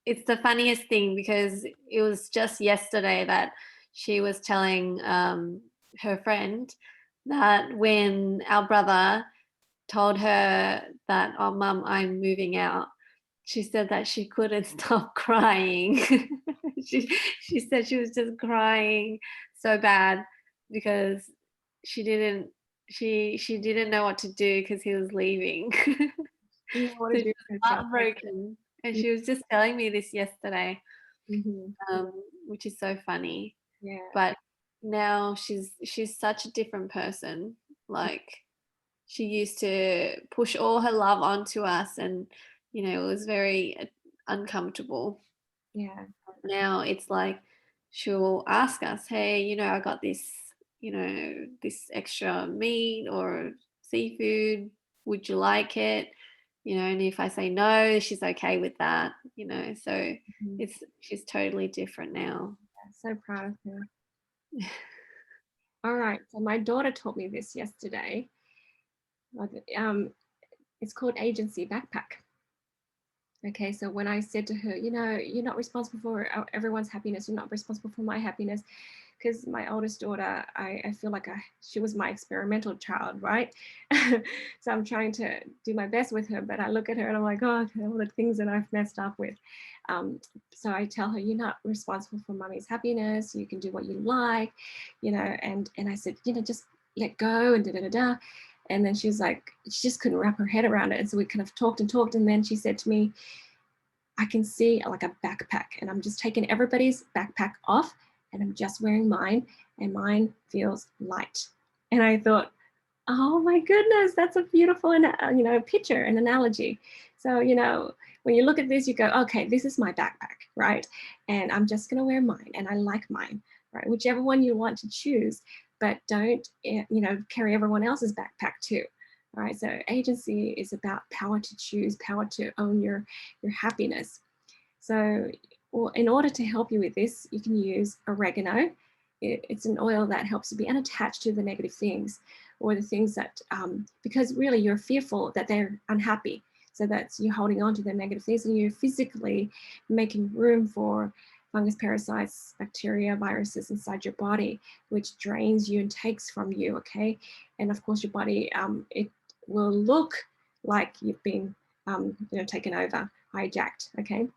it's the funniest thing because it was just yesterday that she was telling her friend that when our brother told her that, oh, Mum, I'm moving out, she said that she couldn't stop crying. she said she was just crying so bad because she didn't know what to do because he was leaving. You know what So to she do was with yourself. heartbroken, and she was just telling me this yesterday, Mm-hmm. which is so funny. Yeah. But now she's such a different person. Like, she used to push all her love onto us, and you know, it was very uncomfortable. Yeah. Now it's like she'll ask us, hey, you know, I got this, you know, this extra meat or seafood, would you like it? You know, and if I say no, she's okay with that, you know. So Mm-hmm. she's totally different now. So proud of her. All right. So my daughter taught me this yesterday. It's called agency backpack. Okay, so when I said to her, you know, you're not responsible for everyone's happiness, you're not responsible for my happiness, because my oldest daughter, I feel like she was my experimental child, right? So I'm trying to do my best with her, but I look at her and I'm like, oh, all the things that I've messed up with. So I tell her, you're not responsible for mommy's happiness, you can do what you like, you know, and I said, you know, just let go and da-da-da-da. And then she was like, she just couldn't wrap her head around it. And so we kind of talked. And then she said to me, I can see like a backpack, and I'm just taking everybody's backpack off and I'm just wearing mine, and mine feels light. And I thought, oh my goodness, that's a beautiful, you know, picture, an analogy. So, you know, when you look at this, you go, okay, this is my backpack, right? And I'm just going to wear mine, and I like mine, right? Whichever one you want to choose, but don't, you know, carry everyone else's backpack too. All right. So agency is about power to choose, power to own your happiness. So in order to help you with this, you can use oregano. It's an oil that helps you be unattached to the negative things, or the things that, because really you're fearful that they're unhappy. So that's you're holding on to the negative things, and you're physically making room for fungus, parasites, bacteria, viruses inside your body, which drains you and takes from you, okay? And of course your body, it will look like you've been, you know, taken over, hijacked, okay?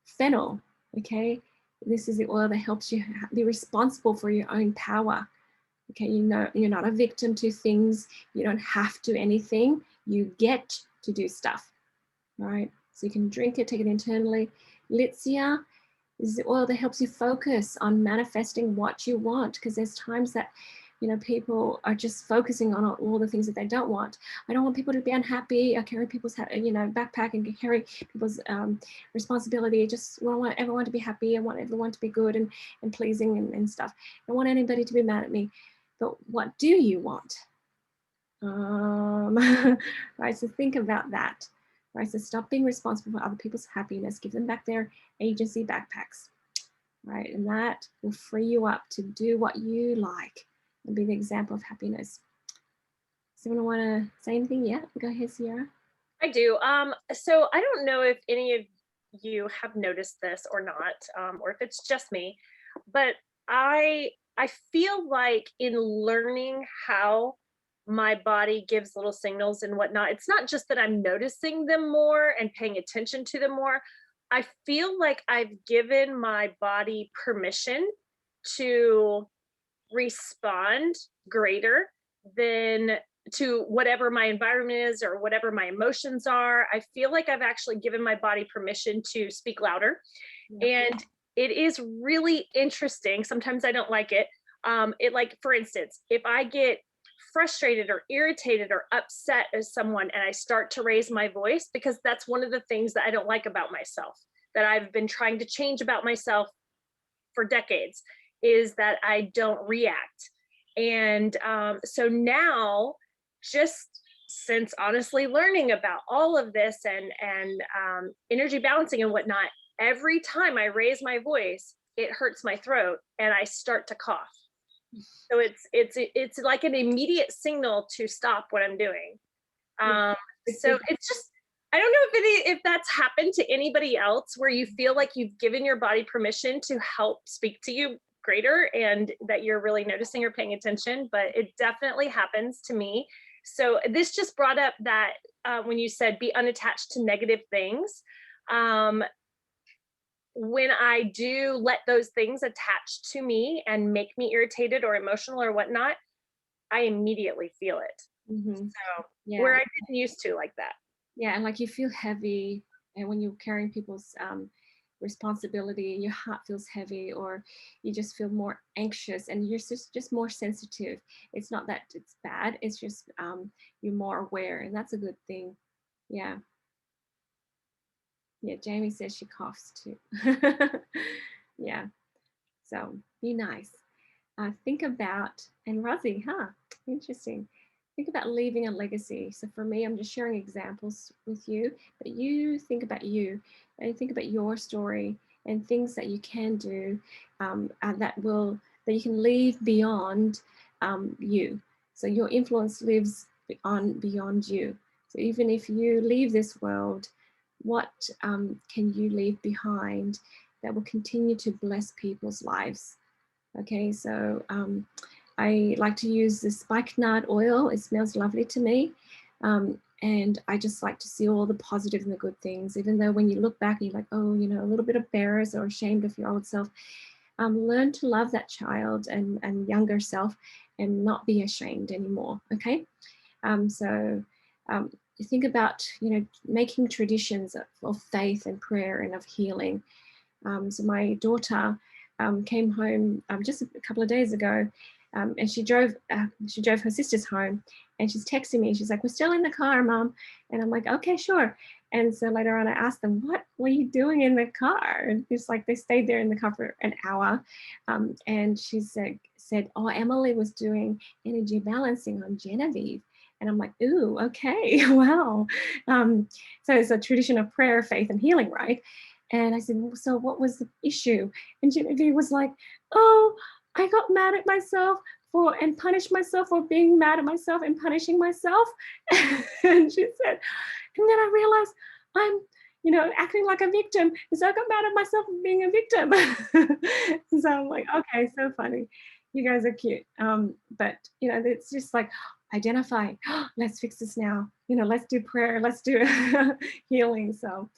Fennel, okay? This is the oil that helps you be responsible for your own power. Okay, you know, you're not a victim to things. You don't have to anything. You get to do stuff, all right? So you can drink it, take it internally. Litsea is the oil that helps you focus on manifesting what you want, because there's times that You know, people are just focusing on all the things that they don't want. I don't want people to be unhappy. I carry people's, you know, backpack and carry people's responsibility. I just want everyone to be happy. I want everyone to be good and pleasing and stuff. I don't want anybody to be mad at me. But what do you want? Right, so think about that. Right, so stop being responsible for other people's happiness. Give them back their agency backpacks. Right, and that will free you up to do what you like and be the example of happiness. Does anyone want to say anything? Yeah, go ahead, Sierra. I do. So I don't know if any of you have noticed this or not, or if it's just me, but I feel like in learning how my body gives little signals and whatnot, it's not just that I'm noticing them more and paying attention to them more. I feel like I've given my body permission to respond greater than to whatever my environment is or whatever my emotions are. I feel like I've actually given my body permission to speak louder. And it is really interesting. Sometimes I don't like it. It, like, for instance, if I get frustrated or irritated or upset as someone and I start to raise my voice, because that's one of the things that I don't like about myself, that I've been trying to change about myself for decades, is that I don't react. And so now, just since honestly learning about all of this and energy balancing and whatnot, every time I raise my voice, it hurts my throat and I start to cough. So it's like an immediate signal to stop what I'm doing. So it's just, I don't know if that's happened to anybody else, where you feel like you've given your body permission to help speak to you greater and that you're really noticing or paying attention, but it definitely happens to me. So this just brought up that when you said be unattached to negative things, when I do let those things attach to me and make me irritated or emotional or whatnot, I immediately feel it. So where I didn't used to like that. Yeah, and like you feel heavy, and when you're carrying people's responsibility, your heart feels heavy, or you just feel more anxious, and you're just more sensitive. It's not that it's bad, it's just you're more aware, and that's a good thing. Yeah. Yeah, Jamie says she coughs too. Yeah, so be nice. Think about, and Rosie, interesting. Think about leaving a legacy. So for me, I'm just sharing examples with you, but you think about you and think about your story and things that you can do that you can leave beyond you. So your influence lives beyond you. So even if you leave this world, what can you leave behind that will continue to bless people's lives? Okay, so I like to use the spikenard oil. It smells lovely to me. And I just like to see all the positive and the good things, even though when you look back, you're like, oh, you know, a little bit embarrassed or ashamed of your old self. Learn to love that child and younger self and not be ashamed anymore, okay? So you think about, you know, making traditions of faith and prayer and of healing. So my daughter came home just a couple of days ago, and she drove her sisters home, and she's texting me. She's like, "We're still in the car, Mom," and I'm like, "Okay, sure." And so later on, I asked them, "What were you doing in the car?" And it's like they stayed there in the car for an hour, and she said, "Oh, Emily was doing energy balancing on Genevieve." And I'm like, "Ooh, okay, wow." So it's a tradition of prayer, faith, and healing, right? And I said, "Well, so what was the issue?" And Genevieve was like, "Oh, I got mad at myself and punished myself for being mad at myself and punishing myself." And she said, "And then I realized I'm, you know, acting like a victim. And so I got mad at myself for being a victim." So I'm like, okay, so funny. You guys are cute. But, you know, it's just like, identify, let's fix this now. You know, let's do prayer. Let's do healing. So,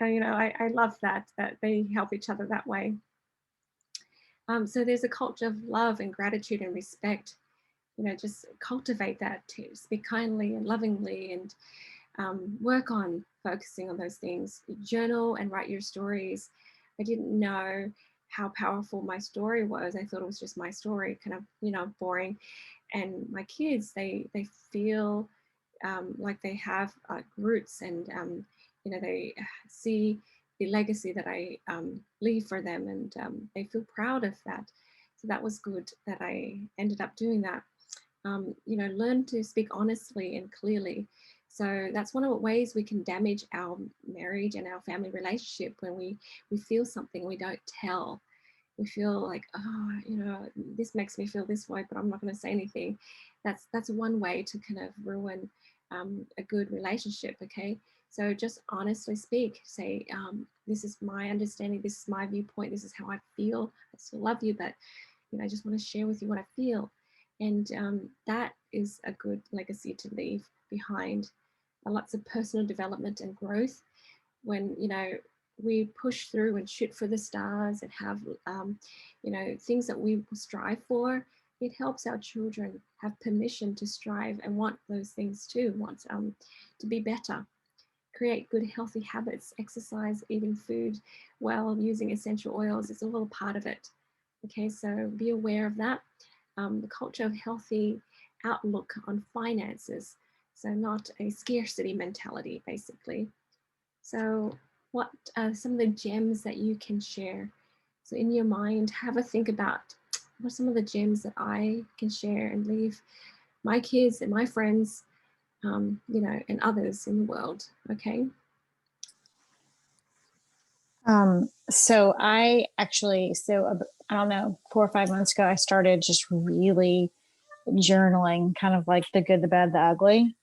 you know, I love that they help each other that way. So there's a culture of love and gratitude and respect. You know, just cultivate that, to speak kindly and lovingly, and work on focusing on those things. Journal and write your stories. I didn't know how powerful my story was. I thought it was just my story, kind of, you know, boring. And my kids, they feel like they have roots, and you know, they see the legacy that I leave for them, and they feel proud of that. So that was good that I ended up doing that. You know, learn to speak honestly and clearly. So that's one of the ways we can damage our marriage and our family relationship, when we feel something we don't tell. We feel like, oh, you know, this makes me feel this way, but I'm not going to say anything. That's one way to kind of ruin a good relationship. Okay, so just honestly speak. Say, this is my understanding. This is my viewpoint. This is how I feel. I still love you, but you know, I just want to share with you what I feel. And that is a good legacy to leave behind. Lots of personal development and growth, when, you know, we push through and shoot for the stars and have, you know, things that we strive for. It helps our children have permission to strive and want those things too, want to be better. Create good, healthy habits, exercise, eating food well, using essential oils. It's all a part of it. Okay, so be aware of that. The culture of healthy outlook on finances. So not a scarcity mentality, basically. So what are some of the gems that you can share? So in your mind, have a think about, what are some of the gems that I can share and leave my kids and my friends, you know, and others in the world. Okay. So I actually, I don't know, 4 or 5 months ago, I started just really journaling, kind of like the good, the bad, the ugly.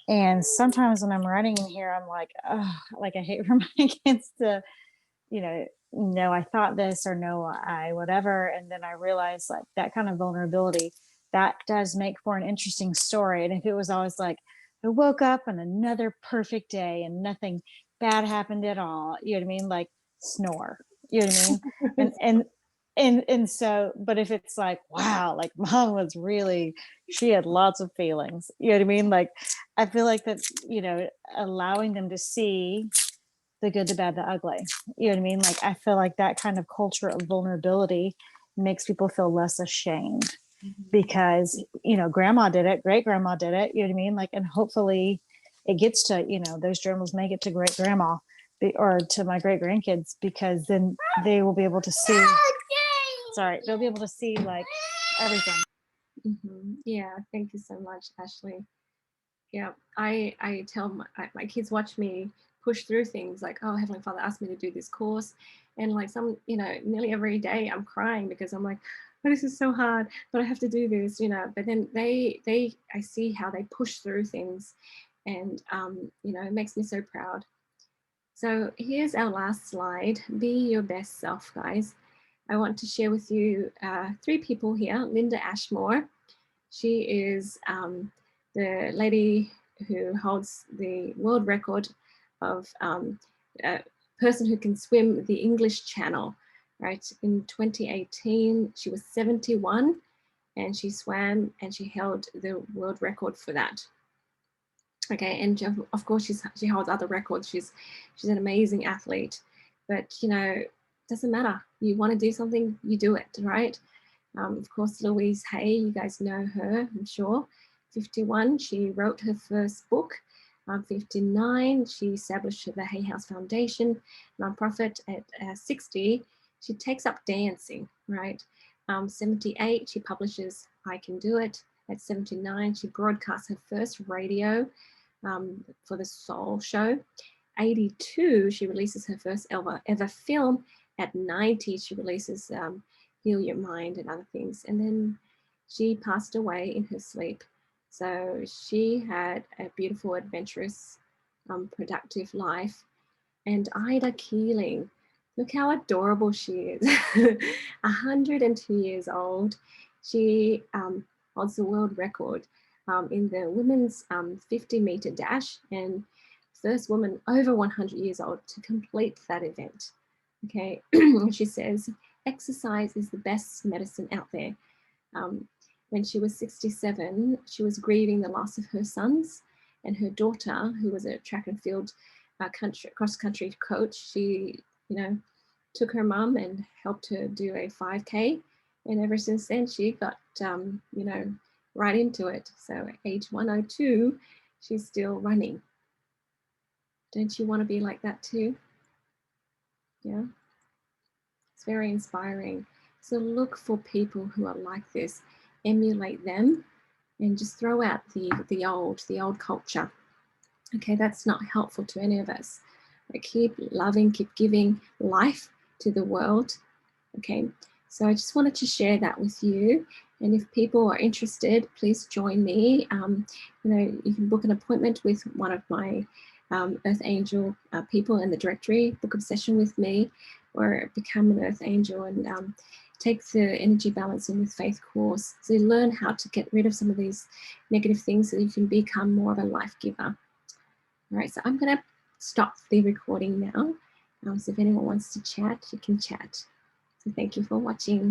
And sometimes when I'm writing in here, I'm like, oh, like I hate for my kids to, you know, no, I thought this, or no, I whatever. And then I realized, like, that kind of vulnerability, that does make for an interesting story. And if it was always like, I woke up on another perfect day and nothing bad happened at all, you know what I mean? Like, snore, you know what I mean? And so, but if it's like, wow, like mom was really, she had lots of feelings, you know what I mean? Like, I feel like that, you know, allowing them to see the good, the bad, the ugly. You know what I mean? Like, I feel like that kind of culture of vulnerability makes people feel less ashamed, because, you know, grandma did it, great grandma did it, you know what I mean? Like, and hopefully it gets to, you know, those journals make it to great grandma, or to my great grandkids, because then they will be able to see, sorry, they'll be able to see like everything. Yeah, thank you so much, Ashley. Yeah, I tell my kids watch me push through things, like, oh, Heavenly Father asked me to do this course, and like some, you know, nearly every day I'm crying because I'm like, oh, this is so hard, but I have to do this, you know. But then I see how they push through things, and you know, it makes me so proud. So here's our last slide. Be your best self, guys. I want to share with you 3 people here. Linda Ashmore. She is the lady who holds the world record of a person who can swim the English Channel, right? In 2018, she was 71 and she swam and she held the world record for that. Okay, and of course she holds other records. She's an amazing athlete, but you know, doesn't matter. You want to do something, you do it, right? Of course, Louise Hay, you guys know her, I'm sure. 51, she wrote her first book. 59, she established the Hay House Foundation nonprofit. At 60, she takes up dancing, right? 78, she publishes I Can Do It. At 79, she broadcasts her first radio for the Soul Show. 82, she releases her first ever film. At 90, she releases Heal Your Mind and other things. And then she passed away in her sleep. So she had a beautiful, adventurous, productive life. And Ida Keeling, look how adorable she is. 102 years old. She holds the world record in the women's 50-meter dash, and first woman over 100 years old to complete that event. Okay, she says, exercise is the best medicine out there. When she was 67, she was grieving the loss of her sons and her daughter, who was a track and field cross-country coach. She, you know, took her mum and helped her do a 5K. And ever since then, she got, you know, right into it. So at age 102, she's still running. Don't you want to be like that too? Yeah. It's very inspiring. So look for people who are like this, emulate them, and just throw out the old culture. Okay, that's not helpful to any of us. But keep loving, keep giving life to the world. Okay, so I just wanted to share that with you. And if people are interested, please join me. You know, you can book an appointment with one of my Earth Angel people in the directory, book a session with me, or become an Earth Angel and take the Energy Balancing with Faith course. So you learn how to get rid of some of these negative things so you can become more of a life giver. All right, so I'm going to stop the recording now. So if anyone wants to chat, you can chat. So thank you for watching.